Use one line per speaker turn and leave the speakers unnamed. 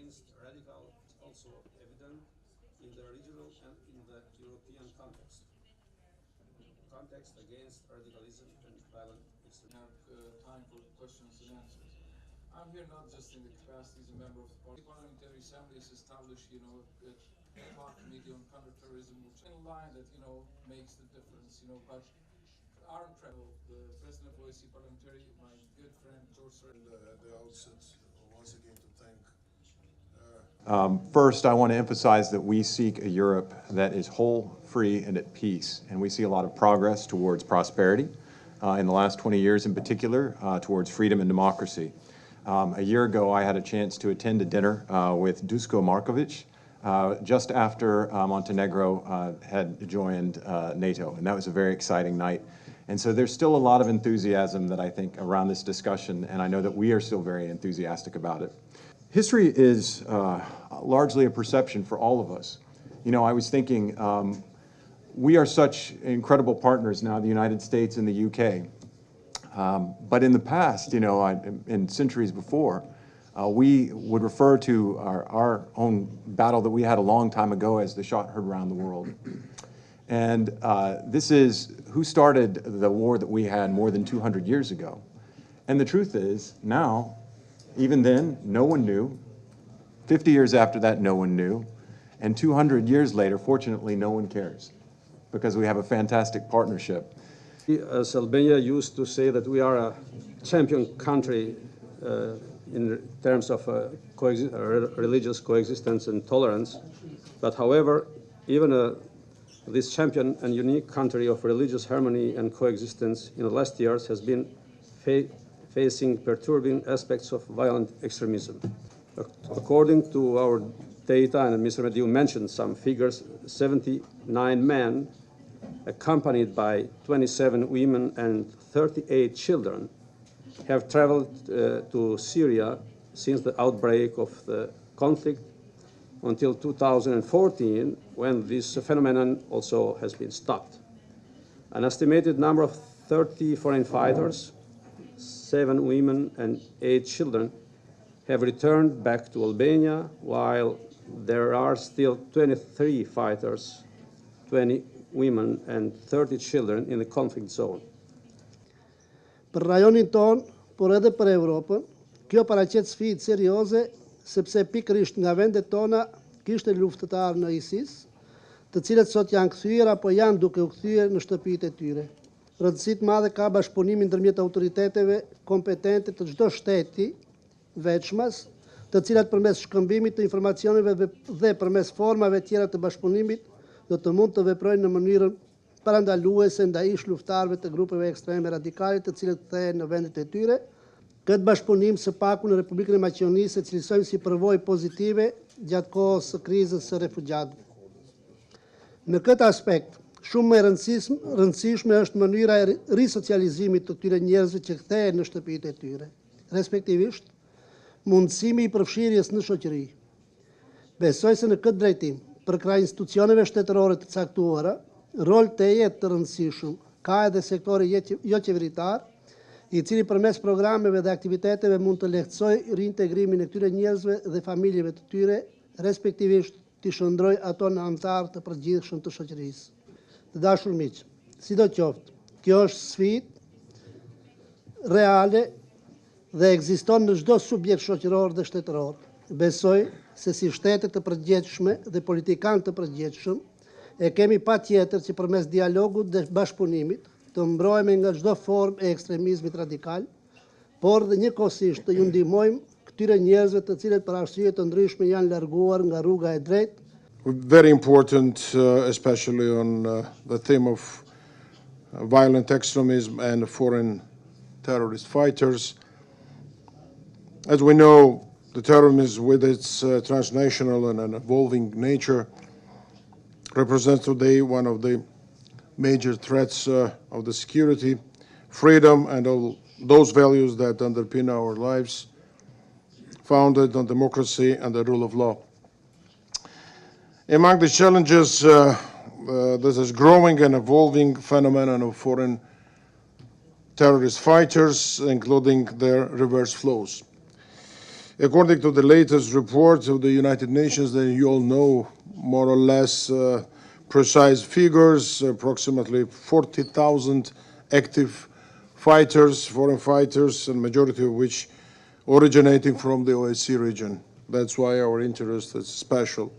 against radical is also evident in the regional and in the European context. Context against radicalism and violent extremism.
We have time for questions and answers. I'm here not just in the capacity as a member of the party. The Parliamentary Assembly has established, a talk committee on counterterrorism, which in line that, makes the difference, but armed travel, the President of OSCE Parliamentary, my good friend George Siri.
At the outset, once again to thank.
First, I want to emphasize that we seek a Europe that is whole, free, and at peace. And we see a lot of progress towards prosperity in the last 20 years in particular, towards freedom and democracy. A year ago, I had a chance to attend a dinner with Duško Marković just after Montenegro had joined NATO. And that was a very exciting night. And so there's still a lot of enthusiasm that I think around this discussion, and I know that we are still very enthusiastic about it. History is largely a perception for all of us. I was thinking, we are such incredible partners now, the United States and the UK. But in the past, in centuries before, we would refer to our own battle that we had a long time ago as the shot heard around the world. And this is who started the war that we had more than 200 years ago. And the truth is, now, even then, no one knew. 50 years after that, no one knew. And 200 years later, fortunately, no one cares, because we have a fantastic partnership.
As Albania used to say that we are a champion country in terms of religious coexistence and tolerance. But however, even this champion and unique country of religious harmony and coexistence in the last years has been facing perturbing aspects of violent extremism. According to our data, and Mr. Mediu mentioned some figures, 79 men accompanied by 27 women and 38 children have traveled to Syria since the outbreak of the conflict until 2014, when this phenomenon also has been stopped. An estimated number of 30 foreign fighters, 7 women and 8 children have returned back to Albania, while there are still 23 fighters, 20 women and 30 children in the conflict zone.
Për rajonin ton, por edhe për Evropën, kjo paraqet sfidë serioze, sepse pikërisht nga vendet tona kishte luftëtarë në ISIS, të cilët sot janë kthyer apo janë duke u kthyer në shtëpitë e tyre. Rëndësi të madhe ka bashkëpunimi ndërmjet autoriteteve kompetente të çdo shteti veçmas, të cilat përmes shkëmbimit të informacioneve dhe përmes formave tjera të bashkëpunimit do të mund të veprojnë në mënyrën parandaluese ndaj ish luftarëve të grupeve ekstreme radikale të cilët kthehen në vendet e tyre. Këtë bashkëpunim së paku në Republikën e Maqedonisë e cilësojmë si përvojë pozitive gjatë kohës së krizës së refugjatëve. Në këtë aspekt, shumë më e rëndësishme është mënyra e risocializimit të këtyre njerëzve që kthehen në shtëpitë e tyre, respektivisht mundësimi i përfshirjes në shoqëri. Besoj se në këtë drejtim, përkrah institucioneve shtetërore të caktuara, rol të jetë të rëndësishëm ka edhe sektori jo qeveritar, I cili përmes programeve dhe aktiviteteve mund të lehtësoj reintegrimin e këtyre njerëzve dhe familjeve të tyre, respektivisht të shndroj ato në anëtarë të përgjithshëm të shoqërisë. Të dashur miq, sidoqoftë, kjo është sfidë reale dhe ekziston në çdo subjekt shoqëror dhe shtetëror. Besoj se si shtete të përgjithshme dhe politikanë të përgjithshëm e kemi patjetër që përmes dialogut dhe bashkëpunimit të mbrohemi nga çdo formë e ekstremizmit radikal, por dhe njëkohësisht të ju ndihmojmë këtyre njerëzve të cilët për arsye të ndryshme janë larguar nga rruga e drejtë.
Very important, especially on the theme of violent extremism and foreign terrorist fighters. As we know, the terrorism with its transnational and evolving nature represents today one of the major threats of the security, freedom, and all those values that underpin our lives, founded on democracy and the rule of law. Among the challenges, there's this growing and evolving phenomenon of foreign terrorist fighters, including their reverse flows. According to the latest report of the United Nations, then you all know more or less precise figures, approximately 40,000 active fighters, foreign fighters, and majority of which originating from the OSCE region. That's why our interest is special.